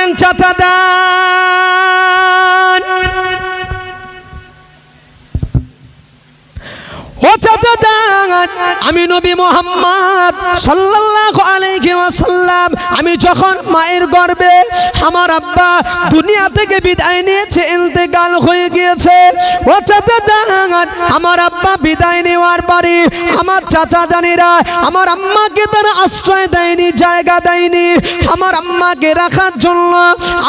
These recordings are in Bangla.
দান চাচা দান, ও চাচা দান। আমি নবী মুহাম্মদ সাল্লাল্লাহু আলাইহি ওয়াসাল্লাম, আমি যখন মায়ের গর্ভে আমার আব্বা দুনিয়া থেকে বিদায় নিয়েছে, ইন্তেকাল হয়ে গিয়েছে, ও চাচা দান, আমার আব্বা বিদায় নেওয়ার পরে আমার চাচা জানেরা আমার আম্মাকে তারা আশ্রয় দেয়নি, জায়গা দেয়নি। আমার আম্মাকে রাখার জন্য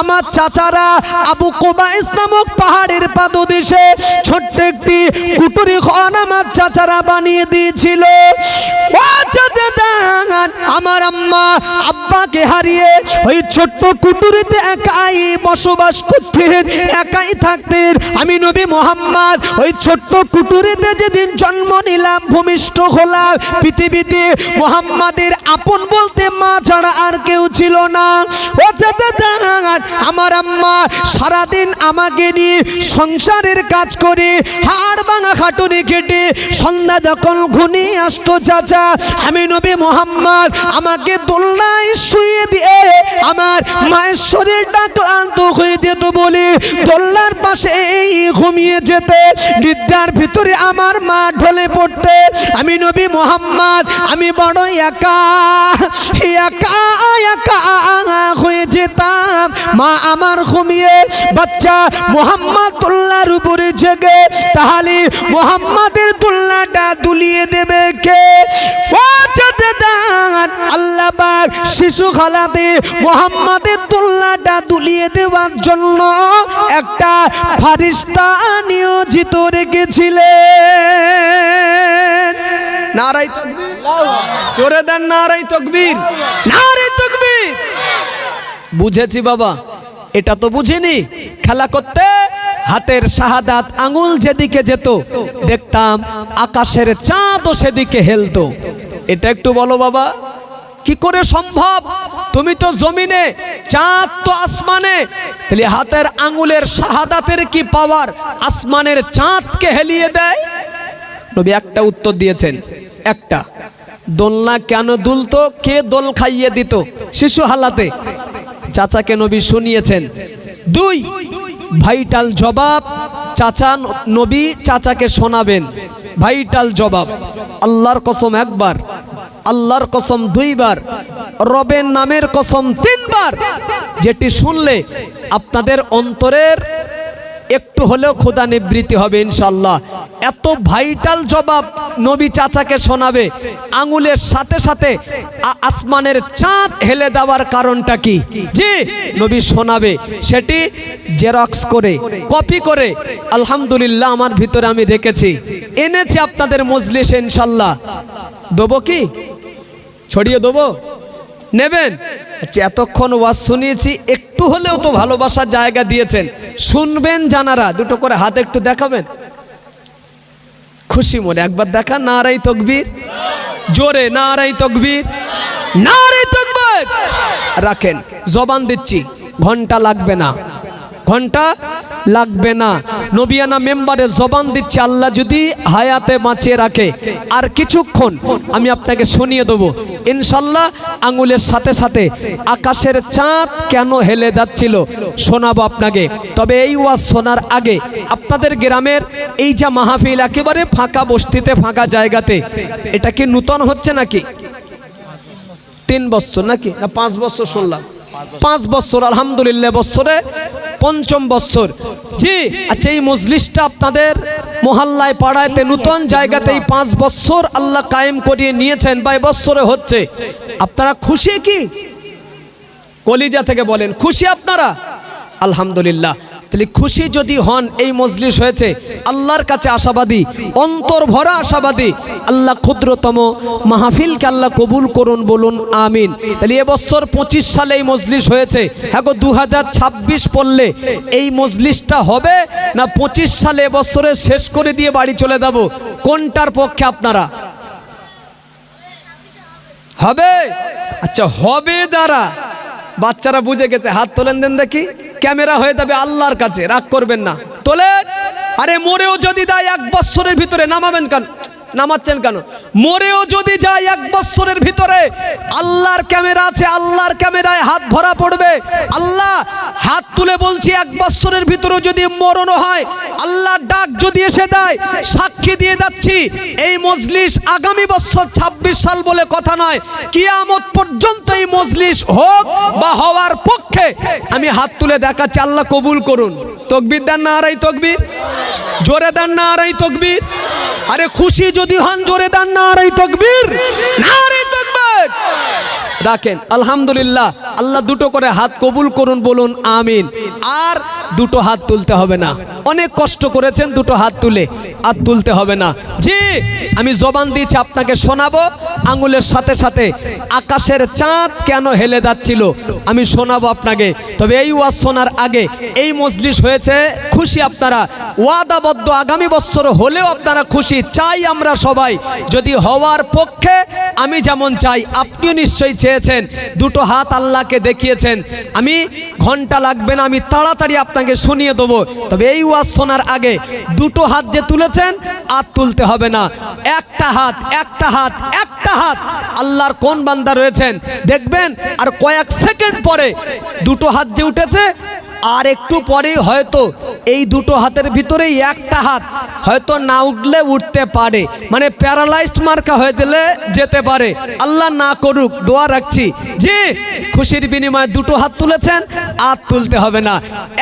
আমার চাচারা আবু কুবাইস নামক পাহাড়ের পাদদেশে ছোট্ট একটি কুটুরি ঘর আমার চাচারা বানিয়ে দিয়েছিল। ও চাচা দান, আমার আম্মা আব্বাকে হারিয়ে ওই ছোট্ট কুটুরিতে একাই বসবাস করতেন, একাই থাকতেন। আমি নবী মুহাম্মদ ওই ছোট্ট কুটুরিতে যেদিন জন্ম নিলাম, ভূমিষ্ঠ হলাম, পৃথিবীতে মুহাম্মাদের আপন বলতে মা ছাড়া আর কেউ ছিল না। ও চাচা দান, আমার আম্মা সারাদিন আমাকে নিয়ে সংসারের কাজ করে হাড় ভাঙা খাটুনি কেটে সন্ধ্যা যখন ঘনিয়ে আসতো চাচা, আমি নবী মুহাম্মদ আমাকে দোলনায় শুয়ে দিয়ে আমার মায়ের শরীরটা ক্লান্ত হয়ে যেত বলে দোলনার পাশে ঘুমিয়ে যেতে, নিদ্রার ভিতরে আমার মা ঢলে পড়তে। আমি নবী মুহাম্মদ আমি বড় একা একা একা হয়ে যেতাম। মা আমার ঘুমিয়ে বাচ্চা মুহাম্মদ দোলনার উপরে জেগে, তাহলে মুহাম্মাদের দোলনাটা দুলিয়ে দেবে কে? ও চাচা দান, আল্লাহ পাক শিশু খালাতে মুহাম্মাদের দোলনাটা দুলিয়ে দেওয়ার জন্য একটা ফারিস্তা নিয়োজিত রেখেছিলেন। নারায়ে তাকবীর, জোরে দেন নারায়ে তাকবীর, নারায়ে তাকবীর। বুঝেছি বাবা, এটা তো বুঝিনি। খেলা করতে হাতের শাহাদাত আঙ্গুল যেদিকে যেত দেখতাম আকাশের চাঁদও সেদিকে হেলতো। এটা একটু বলো বাবা, কি করে সম্ভব? তুমি তো জমিনে, চাঁদ তো আসমানে, তাহলে হাতের আঙ্গুলের শাহাদাতের কি পাওয়ার আসমানের চাঁদকে হেলিয়ে দেয়? নবী একটা উত্তর দিয়েছেন। একটা, দোলনা কেন দুলতো, কে দোল খাইয়ে দিত শিশু হালাতে, চাচাকে নবী শুনিয়েছেন। দুই, ভাইটাল জবাব চাচা নবী চাচাকে শোনাবেন, ভাইটাল জবাব। আল্লাহর কসম একবার, আল্লাহর কসম দুইবার, রবের নামের কসম তিনবার, যেটি শুনলে আপনাদের অন্তরের একটু হলেও খোদা নিবৃত্তি হবে ইনশাআল্লাহ। এত ভাইটাল জবাব নবী চাচাকে শোনাবে, আঙ্গুলের সাথে সাথে আসমানের চাঁদ হেলে দেওয়ার কারণটা কি? জি, নবী শোনাবে, সেটি জেরক্স করে কপি করে আলহামদুলিল্লাহ আমার ভিতরে আমি রেখেছি, এনেছি আপনাদের মজলিসে ইনশাআল্লাহ। দেবো কি? ছড়িয়ে দেবো? নেবেন? আচ্ছা, এতক্ষণ ওয়াজ শুনিয়েছি, একটু হলেও তো ভালোবাসার জায়গা দিয়েছেন, শুনবেন জানারা, দুটো করে হাত একটু দেখাবেন খুশি মনে, একবার দেখা। নারায়ে তাকবীর, জোরে নারায়ে তাকবীর, নারায়ে তাকবীর। রাখেন, জবান দিচ্ছি, ঘন্টা লাগবে না, ঘন্টা লাগবে না। নবিয়ানা মেম্বারে জবান দিচ্ছে, আল্লাহ যদি হায়াতে বাঁচিয়ে রাখে আর কিছুক্ষণ আমি আপনাকে শুনিয়ে দেবো ইনশাল্লাহ। আঙ্গুলের সাথে সাথে আকাশের চাঁদ কেন হেলে যাচ্ছিল শোনাবো আপনাকে। তবে এই ওয়াজ শোনার আগে আপনাদের গ্রামের এই যে মাহফিল, একেবারে ফাঁকা বস্তিতে, ফাঁকা জায়গাতে, এটা কি নূতন হচ্ছে নাকি? 3 বছর নাকি না 5 বছর শুনলাম? 5 বছর, আলহামদুলিল্লাহ, বছরে 5ম বছর। জি, আচ্ছা, এই মজলিসটা আপনাদের মহল্লায় পাড়ায়তে নূতন জায়গাতে এই 5 বছর আল্লাহ কায়েম করিয়ে নিয়েছেন, বা বছরে হচ্ছে। আপনারা খুশি কি? কলিজা থেকে বলেন, খুশি আপনারা? আলহামদুলিল্লাহ। তাহলে খুশি যদি হন, এই মজলিস হয়েছে, আল্লাহর কাছে আশাবাদী, অন্তর ভরা আশাবাদী। আল্লাহ ক্ষুদ্রতম মাহফিলকে আল্লাহ কবুল করুন, বলুন আমিন। তাহলে এবছর 25 সালে এই মজলিস হয়েছে। হ্যাঁ গো, 2026 পড়লে এই মজলিসটা হবে না 25 সালে এবছরে শেষ করে দিয়ে বাড়ি চলে যাব? কোনটার পক্ষে আপনারা? হবে? আচ্ছা, হবে যারা, বাচ্চারা বুঝে গেছে, হাত তোলেন দেন দেখি। ক্যামেরা হয়ে যাবে আল্লাহর কাছে, রাগ করবেন না, তোলেন। আরে মরেও যদি দেয় 1 বছরের ভিতরে, নামাবেন কেন? নামাচ্ছেন কেন? মরেও যদি যায় 1 বছরের ভিতরে, আল্লাহর ক্যামেরা আছে, আল্লাহর ক্যামেরায় হাত ধরা পড়বে। আল্লাহ হাত তুলে বলছি, 1 বছরের ভিতরে যদি মরণ হয়, আল্লাহর ডাক যদি এসে দেয়, সাক্ষী দিয়ে যাচ্ছি এই মজলিস আগামী বছর 26 সাল বলে কথা নয়, কিয়ামত পর্যন্ত এই মজলিস হোক বা হওয়ার পক্ষে আমি হাত তুলে দেখাচ্ছি। আল্লাহ কবুল করুন। তাকবীর দেন, নারায়ে তাকবীর। জোরে দেন নারায়ে তাকবীর। আরে খুশি যদি হন জোরে দেন নারায়ে তাকবীর, নারায়ে তাকবীর। রাখেন আলহামদুলিল্লাহ। আল্লাহ দুটো করে হাত কবুল করুন, বলুন আমিন। আর দুটো হাত তুলতে হবে না, অনেক কষ্ট করেছেন, দুটো হাত তুলে আর তুলতে হবে না। জি, আমি জবান দিয়েছি আপনাকে শোনাবো, আঙ্গুলের সাথে সাথে আকাশের চাঁদ কেন হেলে যাচ্ছিল আমি শোনাবো আপনাকে। তবে এই ওয়াজ শোনার আগে, এই মজলিস হয়েছে খুশি আপনারা, ওয়াদাবদ্ধ আগামী বছর হলেও আপনারা খুশি চাই আমরা সবাই। যদি হওয়ার পক্ষে আমি যেমন চাই, আপনিও নিশ্চয়ই চেয়েছেন, দুটো হাত আল্লাহকে দেখিয়েছেন। আমি ঘন্টা লাগবে না, আমি তাড়াতাড়ি আপনাকে শুনিয়ে দেবো। তবে এই ওয়াজ শোনার আগে দুটো হাত যে তুলেছেন আর তুলতে হবে না, একটা হাত, একটা হাত, একটা হাত। আল্লাহর কোন বান্দা রয়েছেন দেখবেন, আর কয়েক সেকেন্ড পরে দুটো হাত যে উঠেছে, আর একটু পরেই হয়তো এই দুটো হাতের ভিতরেই একটা হাত হয়তো না উঠলে উঠতে পারে, মানে প্যারালাইজড মার্কা হয়ে দিলে যেতে পারে। আল্লাহ না করুক, দোয়া রাখছি। জি, খুশির বিনিময়ে দুটো হাত তুলেছেন, আর তুলতে হবে না,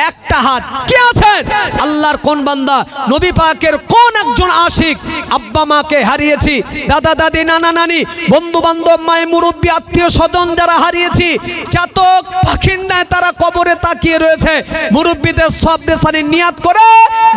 একটা হাত। কে আছেন? আল্লাহর কোন বান্দা, নবী পাকের কোন একজন আশিক, আব্বা মাকে হারিয়েছি, দাদা দাদি, নানা নানি, বন্ধু বান্ধব, মায়ে মুরব্বী, আত্মীয় স্বজন যারা হারিয়েছি, চাতক পাখির ন্যায় তারা কবরে তাকিয়ে রয়েছে। মুরব্বীদের সব বেসানি নিয়াত করে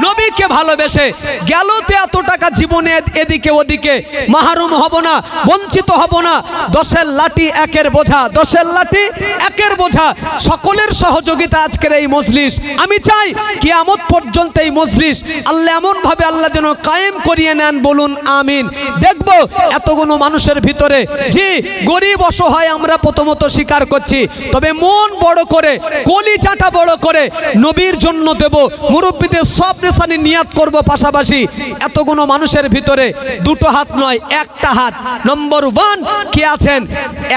নবীকে ভালোবেসে গেল, তে এত টাকা জীবনে এদিকে ওদিকে মাহরুম হব না, বঞ্চিত হব না। 10-এর লাঠি 1-এর বোঝা, 10-এর লাঠি 1-এর বোঝা, সকলের সহযোগিতা আজকের এই মজলিস। আমি চাই কিয়ামত পর্যন্ত এই মজলিস আল্লাহ এমন ভাবে আল্লাহ যেন কায়েম করিয়ে নেন, বলুন আমিন। দেখব এতগুলো মানুষের ভিতরে, জি গরিব অসহায় আমরা প্রথমত স্বীকার করছি, তবে মন বড় করে, কলিজাটা বড় করে নবীর জন্য দেব, মুরব্বীদের সব নিশানি নিয়াত করব। পাশাপাশি এতগুলো মানুষের ভিতরে দুটো হাত নয়, একটা হাত। নম্বর 1 কে আছেন?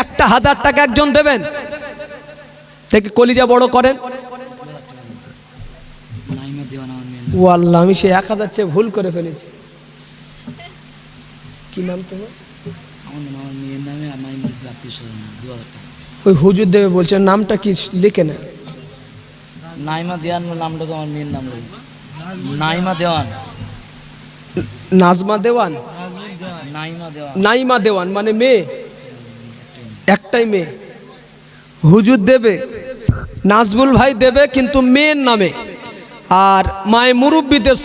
1,000 টাকা একজন দেবেন, থেকে কলিজা বড় করেন। ও আল্লাহ, আমি সে 1,000 চেয়ে ভুল করে ফেলেছি। কি নাম তোমার? ওই হুজুর দেবে বলছেন, নামটা কি লিখে নেন? নাইমা দেওয়ান নামটা তো আমার মেয়ের নাম, নাইমা দেওয়ান। নাজমা দেওয়ান, নাইমা দেওয়ান, নাইমা দেওয়ান মানে মেয়ে, একটাই মেয়ে। হুজুর দেবে, নাজমুল ভাই দেবে কিন্তু মেয়ের নামে, আর মায়ে মুরব্বীদের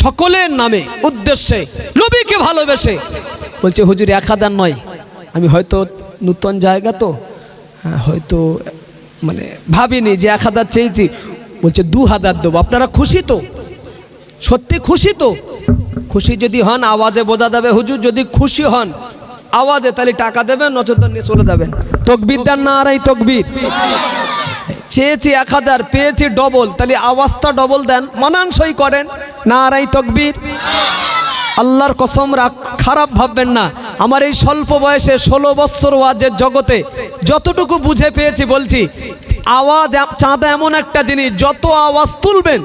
সকলের নামে উদ্দেশ্যে নবীকে ভালোবেসে বলছে হুজুর 1,000 নয়, আমি হয়তো নতুন জায়গা তো হয়তো মানে ভাবিনি যে 1,000 চেয়েছি, বলছে 2,000 দেবো। আপনারা খুশি তো? সত্যি খুশি তো? খুশি যদি হন আওয়াজে বোঝা যাবে হুজুর, যদি খুশি হন আওয়াজে তাহলে টাকা দেবেন, নচেতন নিয়ে চলে যাবেন। তাকবীর দেন, নারায়ে তাকবীর। চেয়েছি 1,000, পেয়েছি ডবল, তাহলে আওয়াজটা ডবল দেন, মানানসই করেন, নারায়ে তাকবীর। আল্লাহর কসম, খারাপ ভাববেন না। আমার এই স্বল্প বয়সে 16 বছর ওয়াজের জগতে যতটুকু বুঝে পেয়েছি বলছি, আওয়াজ চাঁদা এমন একটা জিনিস, যত আওয়াজ তুলবেন,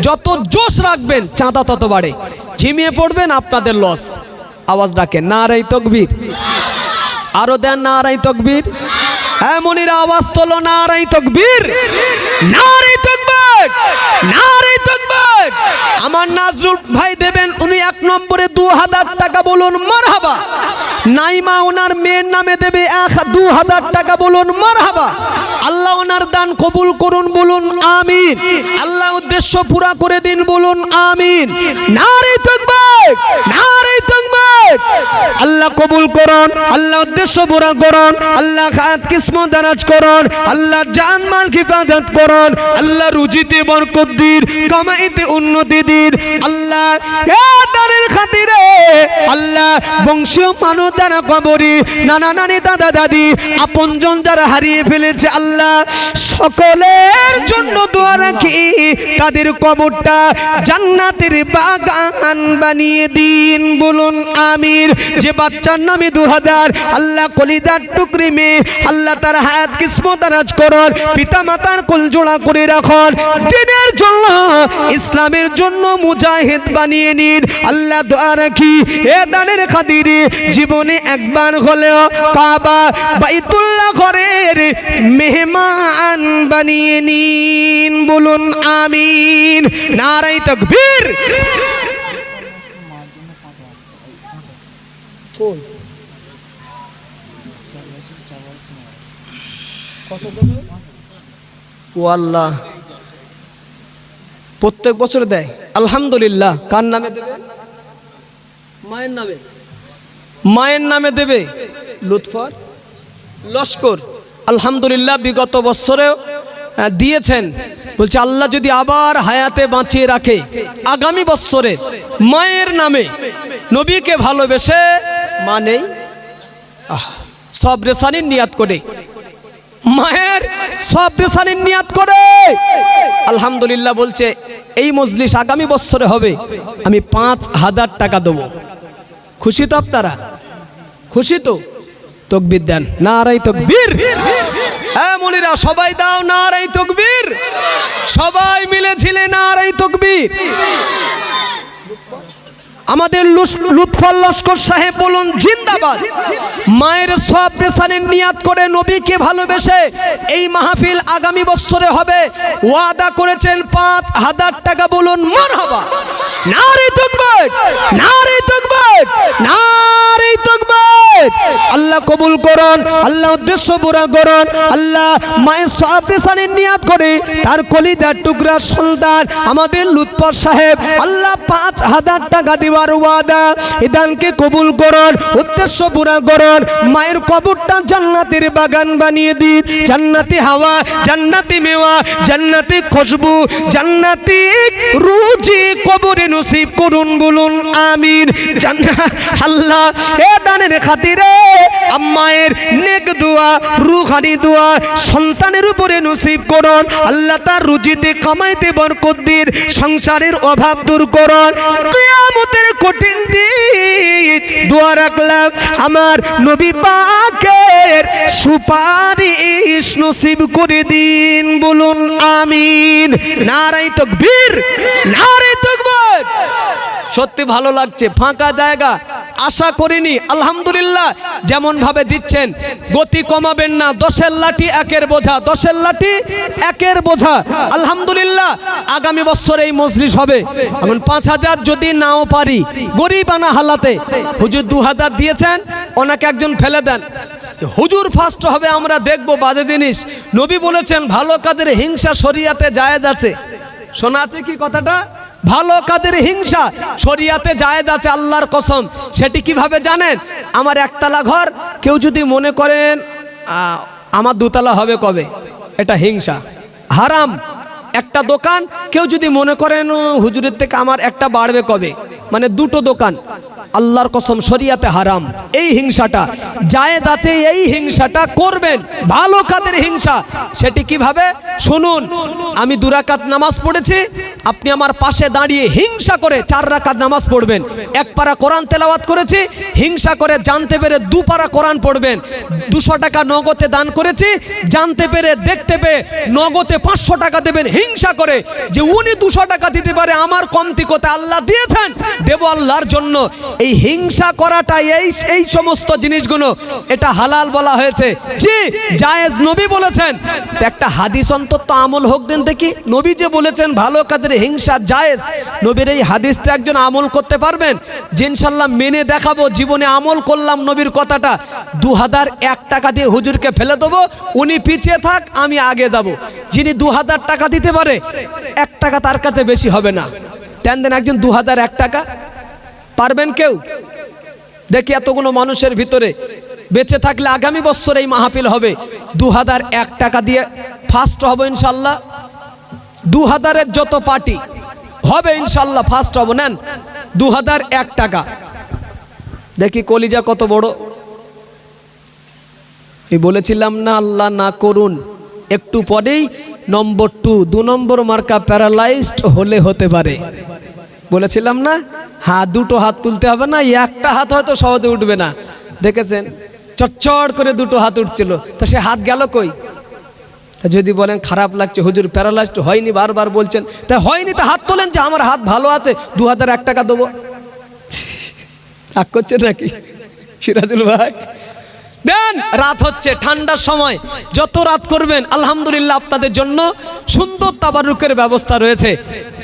যত জোশ রাখবেন, চাঁদা তত বাড়ে। ঝিমিয়ে পড়বেন, আপনাদের লস। আওয়াজ ডাকেন, নারায়ে তাকবীর। আরো দেন, নারায়ে তাকবীর। এমনই আওয়াজ তোলো, নারায়ে তাকবীর, নারায়ে তাকবীর, নারায়ে তাকবীর। আমার নাজরুল ভাই দেবেন, উনি 1 নম্বরে 2,000 টাকা, বলুন মারহাবা। নাইমা ওনার মেয়ের নামে দেবে 2,000 টাকা, বলুন মারহাবা। আল্লাহ ওনার দান কবুল করুন, বলুন আমিন। আল্লাহ উদ্দেশ্য পুরা করে দিন, বলুন আমিন। নারায়ে তাকবীর, নারায়ে তাকবীর। আল্লাহ কবুল করুন, আল্লাহ উদ্দেশ্য পুরা করুন, আল্লাহ খাত কিসমত দারাজ করুন, আল্লাহ জান মাল হিফাজত করুন, আল্লাহ রুজিতে বরকত দিন, কামাইতে উন্নতি দিন, আল্লাহ দানের খাতিরে আল্লাহ বংশীয় মানুষ যারা কবরে নানা নানি দাদা দাদি আপনজন যারা হারিয়ে ফেলেছে আল্লাহ সকলের জন্য দোয়া রাখি তাদের কবরটা জান্নাতের বাগান বানিয়ে দিন বলুন আমির। যে বাচ্চার নামে 2000 আল্লাহ কলিদার টুকরি মেয়ে আল্লাহ তার হায়াত কিসমত দারাজ করুন, পিতা মাতার কোল জোড়া করে রাখুন, দিনের জন্য ইসলামের জন্য মুজাহিদ বানিয়ে নিন আল্লাহ দোয়া রাখি এ দানের খাতিরে জীবনে একবার হলেও কাবা বাইতুল্লাহ ঘরের মেহমান বানিয়ে নিন বলুন আমিন। নারায়ে তাকবীর। ও আল্লাহ প্রত্যেক বছর দেয় আলহামদুলিল্লাহ। কার নামে দেবে? মায়ের নামে। মায়ের নামে দেবে লুৎফর লস্কর আলহামদুলিল্লাহ। বিগত বছরেও দিয়েছেন। বলছে আল্লাহ যদি আবার হায়াতে বাঁচিয়ে রাখে আগামী বছরে মায়ের নামে নবীকে ভালোবেসে মা নেই সব রেসানির নিয়াত করে মায়ের সব রেসানির নিয়াত করে আলহামদুলিল্লাহ বলছে এই মজলিস আগামী বছরে হবে, আমি 5000 টাকা দেবো। খুশি তো আপনারা? খুশি তো? তাকবীর দেন। নারায়ে তাকবীর। হ্যাঁ মনিরা সবাই দাও নারায়ে তাকবীর। সবাই মিলে ঝিলে নারায়ে তাকবীর। আমাদের লুৎফর লস্কর সাহেব বলুন জিন্দাবাদ। মায়ের সব রেসানির নিয়াত করে নবীকে ভালোবেসে এই মাহফিল আগামী বছরে হবে, ওয়াদা করেছেন 5000 টাকা বলুন মারহাবা। নারে তাকবীর, নারে তাকবীর, নারে তাকবীর। আল্লাহ কবুল করুন, আল্লাহ উদ্দেশ্য পুরা করুন। আল্লাহ মায়ের সব রেসানির নিয়াত করে তার কলিজার টুকরা সন্তান আমাদের লুৎফর সাহেব আল্লাহ 5000 টাকা দেওয়ার ওয়াদা, ইদানকে কবুল করুন, উদ্দেশ্য পুরা করুন। মায়ের কবরটা জান্নাতের বাগান বানিয়ে দিন। জান্নাতি হাওয়া, জান্নাতি মেওয়া, জান্নাতি খুশবু, জান্নাতি রুজি কবরে নসিব করুন বলুন আমিন। আল্লাহ এ দানের খাতিরে আম্মায়ের নেক দোয়া, রুহানি দোয়া সন্তানের উপরে নসিব করুন। আল্লাহ তার রুজিতে কামাইতে বরকত দিন, সংসারের অভাব দূর করুন। কিয়ামতের কঠিন দিন দোয়া রাখলাম আমার নবী পাকের সুপারিশ নসিব করে দিন বলুন আমিন। নারায়ে তাকবীর, নারায়ে তাকবীর। সত্যি ভালো লাগছে, ফাঁকা জায়গা আশা করিনি। আলহামদুলিল্লাহ যেমন ভাবে দিচ্ছেন গতি কমাবেন না। 10-এর লাঠি 1-এর বোঝা, 10-এর লাঠি 1-এর বোঝা। আলহামদুলিল্লাহ আগামী বছর এই মজলিস হবে। এখন 5000 যদি নাও পারি গরিবানা হালাতে হুজুর 2000 দিয়েছেন, ওনাকে একজন ফেলে দেন যে হুজুর ফার্স্ট হবে আমরা দেখব, বাজে জিনিস। নবী বলেছেন ভালো কাজের হিংসা শরিয়াতে জায়েজ আছে। শোনা আছে কি কথাটা? ভালো কাজের হিংসা শরিয়াতে জায়েজ আছে আল্লাহর কসম। সেটি কিভাবে জানেন? আমার একতলা ঘর, কেউ যদি মনে করেন আমার 2 তলা হবে কবে, এটা হিংসা হারাম। একটা দোকান কেউ যদি মনে করেন হুজুরের থেকে আমার একটা বাড়বে কবে, মানে 2টো দোকান, আল্লাহর কসম শরিয়াতে হারাম। এই হিংসাটা জায়েজ আছে, এই হিংসাটা করবেন। ভালো কাজের হিংসা সেটি কিভাবে শুনুন। আমি 2 রাকাত নামাজ পড়েছি, আপনি আমার পাশে দাঁড়িয়ে হিংসা করে 4 রাকাত নামাজ পড়বেন। 1 পারা কোরআন তেলাওয়াত করেছি, হিংসা করে জানতে পেরে 2 পারা কোরআন পড়বেন। 200 টাকা নগদে দান করেছি, জানতে পেরে দেখতে পেয়ে নগদে 500 টাকা দেবেন। হিংসা করে যে উনি 200 টাকা দিতে পারে, আমার কমতি কোথায়, আল্লাহ দিয়েছেন দেব আল্লাহর জন্য। এই হিংসা করাটা এই সমস্ত জিনিসগুলো এটা হালাল বলা হয়েছে, জি জায়েজ নবী বলেছেন। একটা হাদিস অন্তত আমল হোক দেন দেখি। নবী যে বলেছেন ভালো কাজের হিংসা জায়েজ, নবীর এই হাদিসটা একজন আমল করতে পারবেন? যে ইনশাআল্লাহ মেনে দেখাবো, জীবনে আমল করলাম নবীর কথাটা। 2001 টাকা দিয়ে হুজুরকে ফেলে দেবো, উনি পিছিয়ে থাক আমি আগে যাব। যিনি 2000 টাকা দিতে পারে 1 টাকা তার কাছে বেশি হবে না। দেন একজন 2001 টাকা পারবেন কেউ? দেখি এতগুলো মানুষের ভিতরে বেঁচে থাকলে আগামী বছর এই মাহফিল হবে। 2001 টাকা দিয়ে ফার্স্ট হব ইনশাল্লাহ। 2000-এর যত পার্টি হবে ইনশাল্লাহ ফার্স্ট হব। নেন 2001 টাকা। দেখি কলিজা কত বড়। আমি বলেছিলাম না আল্লাহ না করুন, একটু পরেই নম্বর 2 নম্বর মার্কা প্যারালাইজড হলে হতে পারে, বলেছিলাম না। হ্যাঁ, দুটো হাত তুলতে হবে না, একটা হাত হয়তো সহজে উঠবে না। দেখেছেন চটচট করে দুটো হাত উঠছিল, তা সে হাত গেল কই? তা যদি বলেন খারাপ লাগছে হুজুর প্যারালাইজড হয়নি, বারবার বলছেন, তা হয়নি তা হাত তোলেন যে আমার হাত ভালো আছে, 2001 টাকা দেবো। রাগ করছেন নাকি সিরাজুল ভাই? দেন, রাত হচ্ছে, ঠান্ডার সময় যত রাত করবেন আলহামদুলিল্লাহ আপনাদের জন্য সুন্দর তাবারুকের ব্যবস্থা রয়েছে।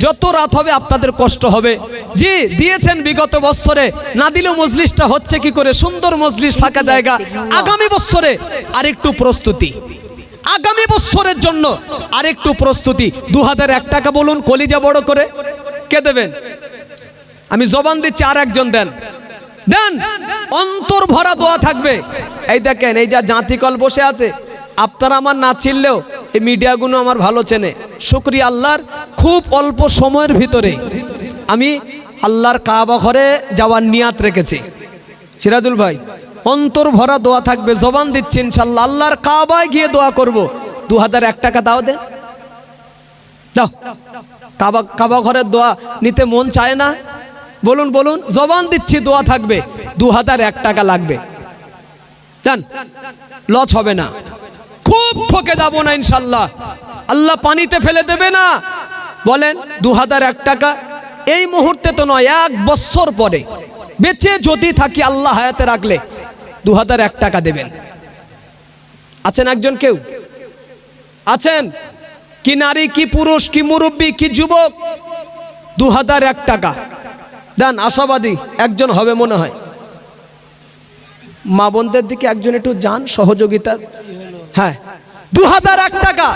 যত রাত হবে আপনাদের কষ্ট হবে। জি দিয়েছেন বিগত বছরে, না দিলেও মজলিসটা হচ্ছে কি করে, সুন্দর মজলিস, ফাঁকা জায়গা। আগামী বছরে আরেকটু প্রস্তুতি, আগামী বছরের জন্য আরেকটু প্রস্তুতি। 2001 টাকা বলুন, কলিজা বড় করে। কে দেবেন? আমি জবান দিচ্ছি, আর একজন দেন, দেন। অন্তর ভরা দোয়া থাকবে। এই দেখেন, এই যা জাতিকল বসে আছে, আপনারা আমার না চিনলেও এই মিডিয়াগুলো আমার ভালো চেনে। শুকরিয়া আল্লাহর, খুব অল্প সময়ের ভিতরে আমি আল্লাহর কাবা ঘরে যাওয়ার নিয়াত রেখেছি। সিরাজুল ভাই, অন্তর ভরা দোয়া থাকবে, জবান দিচ্ছি ইনশাল্লাহ আল্লাহর কাবায় গিয়ে দোয়া করব। 2001 টাকা দাও, দেন, যাও। কাবা ঘরের দোয়া নিতে মন চায় না? বলুন বলুন, জবান দিচ্ছি দোয়া থাকবে। 2001 টাকা লাগবে, জান, লস হবে না, খুব ঠকে যাব না ইনশাল্লাহ। আল্লাহ পানিতে ফেলে দেবে না। বলেন 2001 টাকা এই মুহূর্তে তো নয়, 1 বছর পরে বেঁচে যদি থাকি আল্লাহ হায়াতে রাখলে 2001 টাকা দেবেন। আছেন একজন কেউ? আছেন কি? নারী কি পুরুষ কি মুরব্বী কি যুবক? 2001 টাকা দেন। আশাবাদী একজন হবে মনে হয়। মা বোনদের দিকে একজন একটু যান, সহযোগিতা। হ্যাঁ, 2001 টাকা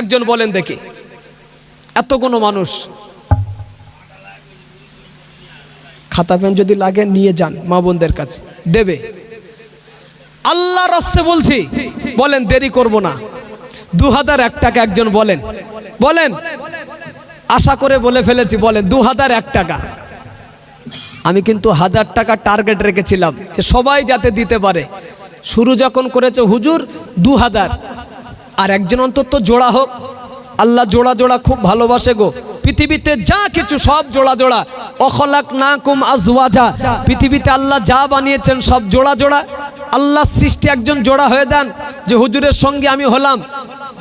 একজন বলেন দেখি। এত কোনো মানুষ, খাতা পেন যদি লাগে নিয়ে যান, মা বোনদের কাছে দেবে। আল্লাহর রাস্তে বলছি, বলেন, দেরি করব না। 2001 টাকা একজন বলেন, বলেন, আশা করে বলে ফেলেছি, বলেন 2001 টাকা। আমি কিন্তু 1000 টাকা টার্গেট রেখেছিলাম যে সবাই যাতে দিতে পারে। শুরু যখন করেছে হুজুর 2000, আর একজন অন্তত জোড়া হোক। আল্লাহ জোড়া জোড়া খুব ভালোবাসে গো। পৃথিবীতে যা কিছু সব জোড়া জোড়া। অখলাকনাকুম আজওয়াজা, পৃথিবীতে আল্লাহ যা বানিয়েছেন সব জোড়া জোড়া। আল্লাহ সৃষ্টি একজন জোড়া হয়ে দেন, যে হুজুরের সঙ্গে আমি হলাম,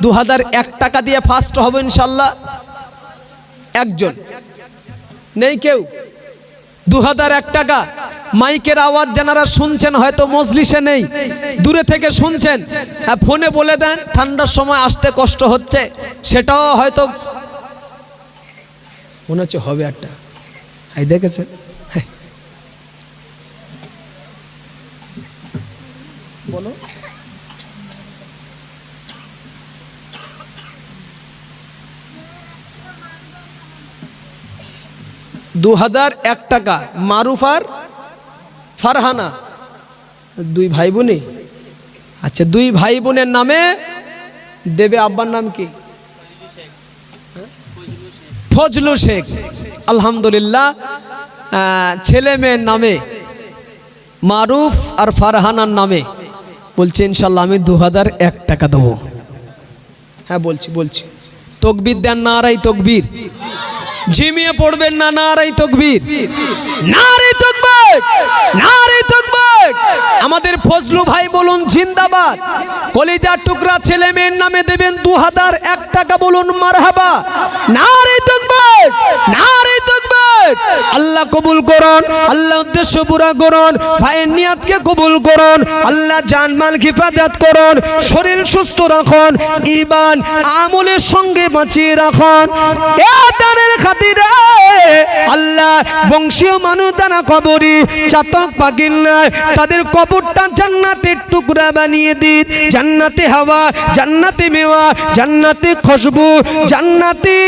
2001 টাকা দিয়ে ফার্স্ট হব ইনশাল্লাহ। একজন নেই কেউ? 2001 টাকা। মাইকের আওয়াজ যারা শুনছেন হয়তো মজলিসে নেই, দূরে থেকে শুনছেন, ফোনে বলে দেন ঠান্ডার সময় আসতে কষ্ট হচ্ছে, সেটাও হয়তো মনে হচ্ছে হবে একটা। এই দেখেছেন, বলো। $2001 টাকা। মারুফ আর ফারহানা, 2 ভাই বোনে। আচ্ছা, 2 ভাই বোনের নামে দেবে। আব্বার নাম কি? ফজলু শেখ। আলহামদুলিল্লাহ, ছেলে মেয়ের নামে মারুফ আর ফারহানার নামে বলছি ইনশাল্লাহ আমি 2001 টাকা দেবো। হ্যাঁ বলছি। তকবীর দেন, নারাই তকবীর। ঝিমিয়ে পড়বেন না, নারাই তকবীর, নারাই তকবীর, নারাই তকবীর। আমাদের ফজলু ভাই বলুন জিন্দাবাদ। কলিজার টুকরা ছেলে মেয়ের নামে দেবেন 2001 টাকা, বলুন মারহাবা। নারাই তকবীর, নারাই তকবীর। আল্লাহ কবুল করুন, আল্লাহ উদ্দেশ্য পুরা করুন, ভাইয়ের নিয়াতকে কবুল করুন, আল্লাহ জানমাল হিফাজত করুন, শরীর সুস্থ রাখুন, ঈমান আমলের সঙ্গে বাঁচিয়ে রাখুন। এটার খাতিরে আল্লাহ বংশীয় মানুষ দ্বারা কবরি চাতক পাখির নয়, তাদের কবরটা জান্নাতের টুকরা বানিয়ে দিন। জান্নাতে হাওয়া, জান্নাতে মেওয়া, জান্নাতে খুশবু, জান্নাতি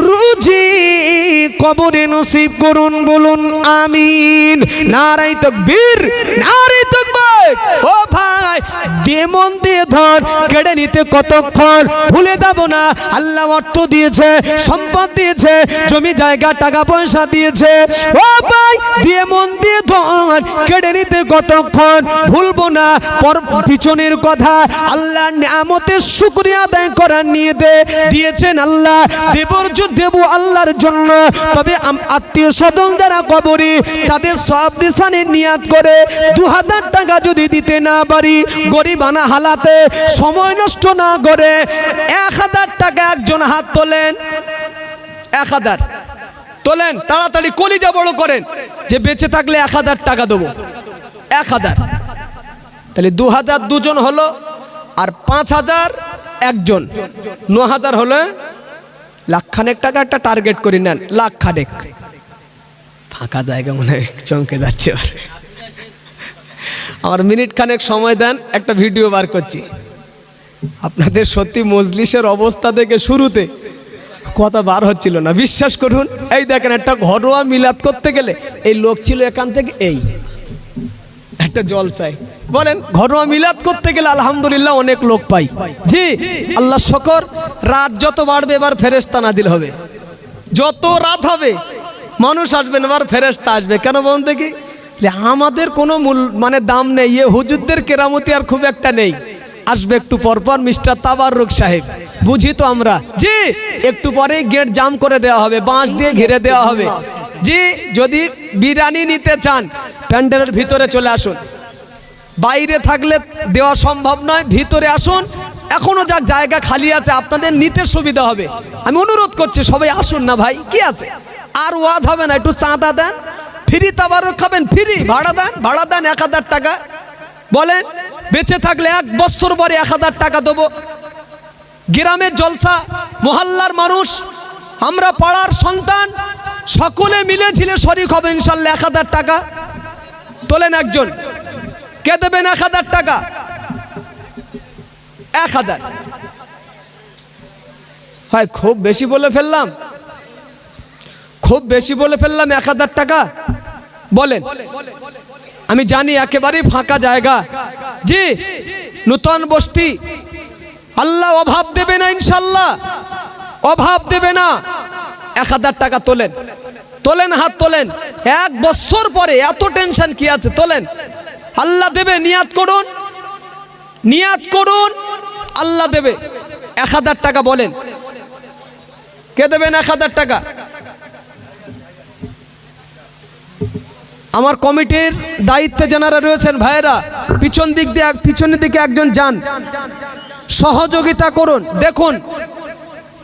রুজি কবরে নসিব করুন। করুন, বলুন আমিন। নারায়ে তাকবীর, নারায়ে তাকবীর। ও ভাই, দিয়ে মন দিয়ে ধর, কেড়ে নিতে কতক্ষণ, ভুলে যাব না। আল্লাহ অর্থ দিয়েছে, সম্পদ দিয়েছে, জমি জায়গা টাকা পয়সা দিয়েছে। ও ভাই, দিয়ে মন দিয়ে ধর, কেড়ে নিতে কতক্ষণ, ভুলবো না পিছনের কথা। আল্লাহ নিয়ামতের শুকরিয়া আদায় করার নিয়ে দিয়েছেন আল্লাহ, দেব আল্লাহর জন্য। তবে আত্মীয় স্বজন যারা কবরে, তাদের সব নিশানের নিয়াত করে 2000 টাকা যদি দিতে না পারি, গরিবানা হালাতে সময় নষ্ট না করে 1000 টাকা একজন হাত তোলেন, 1000 তোলেন, তাড়াতাড়ি কলিজা বড় করেন যে বেঁচে থাকলে 1000 টাকা দেবো। 1000, তাহলে 2000 দুজন হলো, আর 5000 একজন, 9000 হলো। লাখখানেক টাকা একটা টার্গেট করে নেন, লাখখানেক। ফাঁকা জায়গা মনে হয় চমকে যাচ্ছে। আমার মিনিট খানেক সময় দেন, একটা ভিডিও বার করছি। আপনাদের সত্যি মজলিসের অবস্থা থেকে শুরুতে কথা বার হচ্ছিল না, বিশ্বাস করুন। এই দেখেন, একটা ঘরোয়া মিলাদ করতে গেলে এই লোক ছিল এখান থেকে এই একটা জলসায়। বলেন, ঘরোয়া মিলাদ করতে গেলে আলহামদুলিল্লাহ অনেক লোক পাই। জি আল্লাহ শকর। রাত যত বাড়বে এবার ফেরেশতা নাজিল হবে, যত রাত হবে মানুষ আসবেন, এবার ফেরেশতা আসবে। কেন বলুন দেখি? আমাদের কোনো মানে দাম নেই, এ হুজুরদের কেরামতি আর খুব একটা নেই। আসবে একটু পরপর মিস্টার তাবাররুক সাহেব, বুঝি তো আমরা। জি একটু পরেই গেট জাম করে দেওয়া হবে, বাঁশ দিয়ে ঘিরে দেওয়া হবে। জি যদি বিরিয়ানি নিতে চান প্যান্ডেলের ভিতরে চলে আসুন, বাইরে থাকলে দেওয়া সম্ভব নয়, ভিতরে আসুন। এখনো যা জায়গা খালি আছে, আপনাদের নিতে সুবিধা হবে। আমি অনুরোধ করছি সবাই আসুন না ভাই, কি আছে? আর ওয়াজ হবে না, একটু চাঁদা দেন, ফ্রি তাবাররুক খাবেন, ফ্রি। ভাড়া দেন 1000 টাকা। বলেন, বেঁচে থাকলে 1 বছর পরে 1000 টাকা দেবো। গ্রামের জলসা, মহল্লার মানুষ, আমরা পাড়ার সন্তান, সকলে মিলে ঝিলে শরীক হবে ইনশাল্লাহ। 1000 টাকা তোলেন একজন, কে দেবেন 1000 টাকা? 1000 হয় খুব বেশি বলে ফেললাম, খুব বেশি বলে ফেললাম। 1000 টাকা বলেন, আমি জানি একেবারেই ফাঁকা জায়গা। জি নূতন বস্তি, আল্লাহ অভাব দেবে না ইনশাল্লাহ, অভাব দেবে না। 1000 টাকা তোলেন, তোলেন, হাত তোলেন। 1 বছর পরে এত টেনশন কি আছে? তোলেন, আল্লাহ দেবে। নিয়াত করুন, নিয়াত করুন, আল্লাহ দেবে। 1000 টাকা বলেন, কে দেবেন 1000 টাকা? আমার কমিটির দায়িত্বে যারা রয়েছেন ভাইয়েরা, পিছনের দিকে একজন যান, সহযোগিতা করুন। দেখুন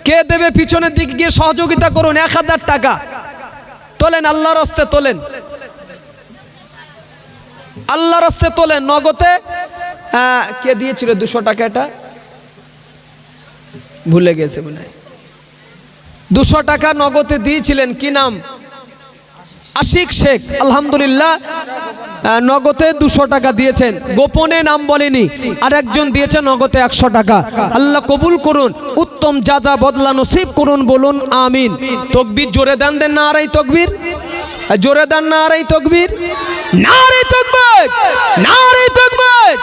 কে দেবে, পিছনের দিকে গিয়ে সহযোগিতা করুন। 1000 টাকা তোলেন, আল্লাহর রাস্তে তোলেন, আল্লাহর রাস্তে তোলেন। নগদে কে দিয়েছিল 200 টাকা? এটা ভুলে গেছে মনে হয়। 200 টাকা নগদে দিয়েছিলেন, কি নাম? আশিক শেখ। আলহামদুলিল্লাহ, নগদে 200 টাকা দিয়েছেন, গোপনে নাম বলেনি। আর একজন দিয়েছে নগদে 100 টাকা। আল্লাহ কবুল করুন, উত্তম যা বদলা নসিব করুন, বলুন আমিন। তাকবীর জোরে দেন, নারায়ে তাকবীর, জোরে দেন নারায়ে তাকবীর, নারায়ে তাকবীর, নারায়ে তাকবীর।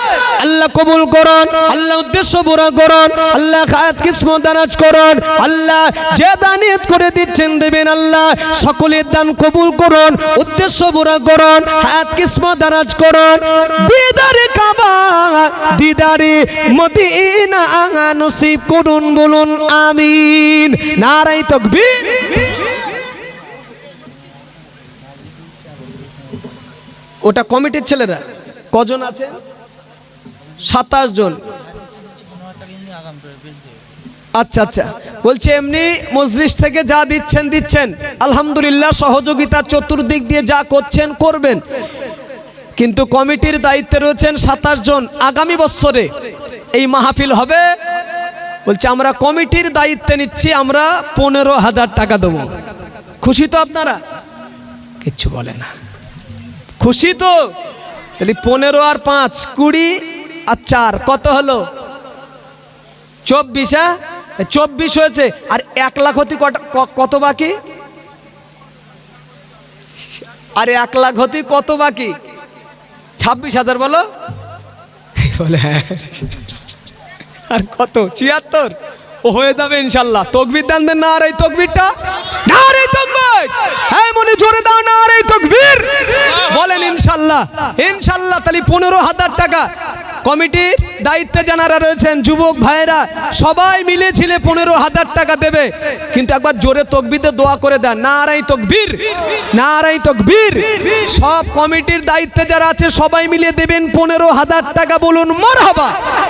আল্লাহ কবুল করুন, আল্লাহ উদ্দেশ্য পুরা করুন, আল্লাহ খায়াত কিসমত দারাজ করুন। আল্লাহ যে দানিয়ত করে দিচ্ছেন দেবেন, আল্লাহ সকলের দান কবুল করুন, উদ্দেশ্য পুরা করুন, হায়াত কিসমত দারাজ করুন। দিদারে কাবা, দিদারে মদিনা নসিব করুন, বলুন আমিন। নারায়ে তাকবীর। ওটা কমিটির ছেলেরা কজন আছে? 27 জন। আচ্ছা আচ্ছা, বলছে এমনি মজলিস থেকে যা দিচ্ছেন আলহামদুলিল্লাহ, সহযোগিতা চতুর্দিক দিয়ে যা করছেন করবেন, কিন্তু কমিটির দায়িত্বে রয়েছেন 27 জন। আগামী বছরে এই মাহফিল হবে, বলছে আমরা কমিটির দায়িত্বে নিচ্ছি, আমরা 15,000 টাকা দেবো। খুশি তো আপনারা? কিচ্ছু বলে না, খুশি তো? তাহলে 15 আর 5 20 আর 4 কত হলো? 24। 24 হয়েছে। আর 1 লাখ হতে কত বাকি? আরে 1 লাখ হতে কত বাকি? 26,000 বলো। বলে হ্যাঁ। আর কত? 76। ও হয়ে যাবে ইনশাল্লাহ। তকবীর দেন না, আর এই তকবীরটা, না আর এই তকবীর, হ্যাঁ মনে জোরে দাও না আর এই তকবীর, বলেন ইনশাল্লাহ। ইনশাল্লাহ। তাহলে 15,000 টাকা কমিটির দায়িত্বে যারা রয়েছেন যুবক ভাইয়েরা সবাই মিলে ছিলে 15,000 টাকা দেবে। কিন্তু একবার জোরে তকবীরে দোয়া করে দেন, নারাই তকবীর, নারাই তকবীর। সব কমিটির দায়িত্বে যারা আছে সবাই মিলে দেবেন 15,000 টাকা, বলুন মারহাবা।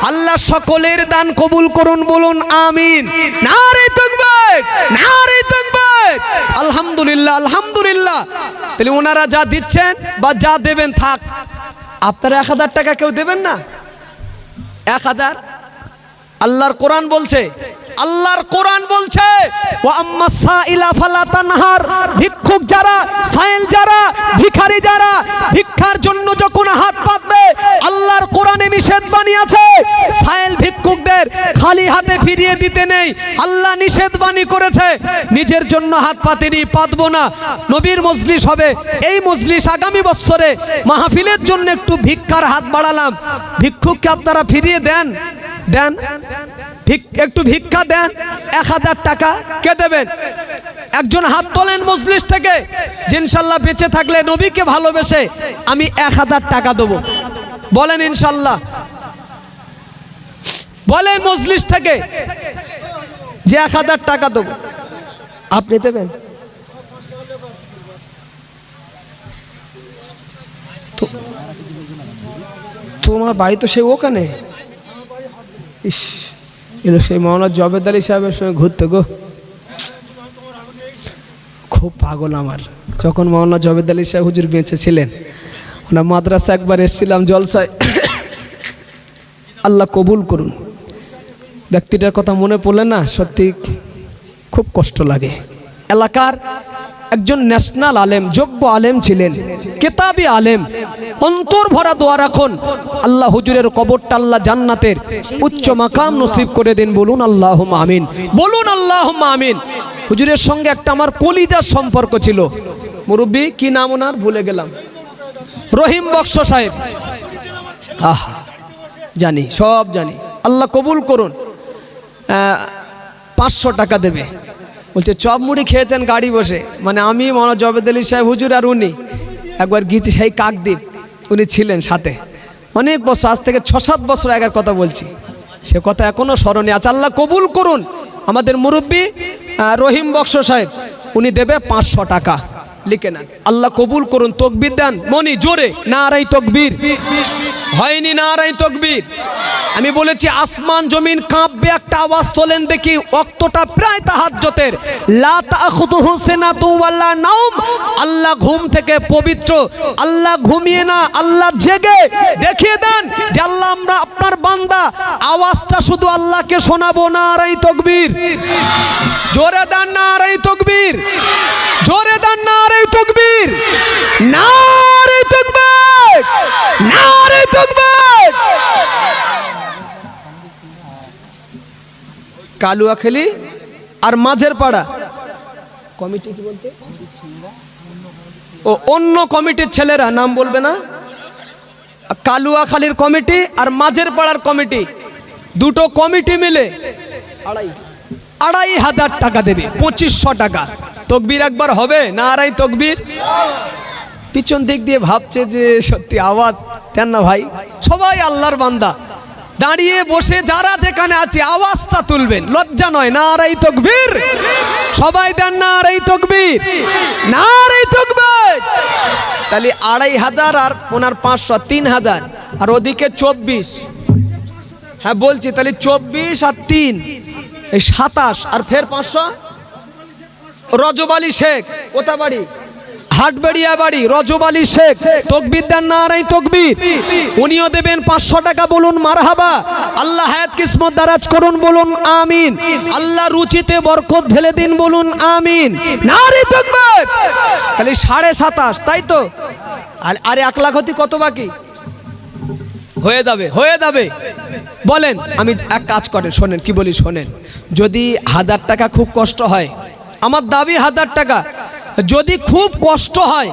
আল্লাহ সকলের দান কবুল করুন, বলুন আমিন। নারাই তকবীর, নারাই তকবীর। আলহামদুলিল্লাহ, আলহামদুলিল্লাহ। তাহলে ওনারা যা দিচ্ছেন বা যা দেবেন থাক। আপনারা 1,000 টাকা কেউ দেবেন না? 1,000। আল্লাহর কোরআন বলছে, আল্লাহর কোরআন বলছে ওয়া আম্মাস সাইলা ফালা তানহার, ভিক্ষুক যারা, সাইল যারা, ভিখারি যারা ভিক্ষার জন্য যখন হাত পাতবে, আল্লাহর কোরআনে নিষেধ বানিয়েছে সাইল ভিক্ষুকদের খালি হাতে ফিরিয়ে দিতে নেই। আল্লাহ নিষেধ বাণী করেছে। নিজের জন্য হাত পাতেনি, পাতবো না। নবীর মজলিস হবে, এই মজলিস আগামী বছরে মাহফিলের জন্য একটু ভিক্ষার হাত বাড়ালাম। ভিক্ষুককে আপনারা ফিরিয়ে দেন, দেন একটু ভিক্ষা দেন। 1,000 টাকা কে দেবেন? একজন হাত তোলেন মজলিস থেকে, যে ইনশাল্লাহ বেঁচে থাকলে নবীকে ভালোবেসে আমি 1,000 টাকা দেবো, বলেন ইনশাল্লাহ। বলেন মজলিস থেকে যে 1,000 টাকা দেবো। আপনি দেবেন? তোমার বাড়ি তো সেই ওখানে। ইস, এলো সেই মাওলানা জবেদ আলী সাহেবের সঙ্গে ঘুরতে গো। খুব পাগল আমার। যখন মাওলানা জবেদ আলী সাহেব হুজুর বেঁচে ছিলেন, ওনার মাদ্রাসা একবার এসেছিলাম জলসায়। আল্লাহ কবুল করুন। ব্যক্তিটার কথা মনে পড়লে না সত্যি খুব কষ্ট লাগে। এলাকার একজন ন্যাশনাল আলেম, যোগ্য আলেম ছিলেন, কেতাবি আলেম। অন্তর ভরা দোয়া রাখুন, আল্লাহ হুজুরের কবরটা আল্লাহ জান্নাতের উচ্চ মাকাম নসিব করে দিন, বলুন আল্লাহুম্মা আমিন, বলুন আল্লাহুম্মা আমিন। হুজুরের সঙ্গে একটা আমার কলিজার সম্পর্ক ছিল। মুরব্বী কি নাম ওনার ভুলে গেলাম, রহিম বক্স সাহেব। জানি, সব জানি। আল্লাহ কবুল করুন। 500 টাকা দেবে। বলছে চপ মুড়ি খেয়েছেন গাড়ি বসে, মানে আমি মাওলানা জবেদ আলী সাহেব হুজুর আর উনি একবার গিয়েছি সেই কাকদ্বীপ, উনি ছিলেন সাথে অনেক বছর, আজ থেকে 6-7 বছর আগের কথা বলছি। সে কথা এখনো স্মরণে আছে। আল্লাহ কবুল করুন। আমাদের মুরব্বী রহিম বক্স সাহেব, উনি দেবে 500 টাকা, লিখে নেন। আল্লাহ কবুল করুন। তকবীর দেন মনি জোরে, নারাই তকবীর। হয়নি নারাই তকবীর। আমি বলেছি আসমান জমিন কাঁপবে, একটা আওয়াজ তোলেন দেখি। ওয়াক্তটা প্রায় তাহাজ্জুদের। লা তাখুযুহু সিনাতু ওয়ালা নাওম। আল্লাহ ঘুম থেকে পবিত্র, আল্লাহ ঘুমিয়ে না, আল্লাহ জেগে। দেখিয়ে দেন যে আল্লাহ আমরা আপনার বান্দা, আওয়াজটা শুধু আল্লাহকে শোনাবো। নারাই তকবীর, জোরে দেন নারাই তকবীর, জোরে দেন নারাই তকবীর, নারাই তকবীর, নারাই তকবীর। কালুয়াখালী আর মাঝের পাড়া কমিটি কি বলতে, ও অন্য কমিটির ছেলেরা, নাম বলবে না। কালুয়াখালীর কমিটি আর মাঝের পাড়ার কমিটি, দুটো কমিটি মিলে 2,500 টাকা দেবে, 2,500 টাকা। তকবীর একবার হবে, নারাই তকবীর। পিছন দিক দিয়ে ভাবছে যে সত্যি আওয়াজ দেন না ভাই, সবাই আল্লাহর বান্দা, দাঁড়িয়ে বসে যারা যেখানে আছে আওয়াজটা তুলবেন, লজ্জা নয়। নারাই তকবীর, সবাই দেন নারাই তকবীর, নারাই তকবীর। তাহলে 2,500 আর ওনার 500, 3,000, আর ওদিকে 24। হ্যাঁ বলছি, তাহলে 24 আর 3 এই 27, আর ফের 500। রজব আলী শেখ, কোথা বাড়ি? হাটবেড়িয়া বাড়ি, রজব আলী শেখ। তকবীর দেন নারাই তকবীর। উনিও দেবেন 500 টাকা, বলুন মারহাবা। আল্লাহ হায়াত কিসমত দারাজ করুন, বলুন আমিন। আল্লাহ রুচিতে বরকত ঢেলে দিন, বলুন আমিন। নারাই তকবীর। তাহলে 27.5, তাই তো? আর 1 লাখ হতে কত বাকি? হয়ে যাবে, হয়ে যাবে। বলেন, আমি এক কাজ করেন, শোনেন কি বলি, শোনেন। যদি 1000 টাকা খুব কষ্ট হয়, আমার দাবি 1000 টাকা, যদি খুব কষ্ট হয়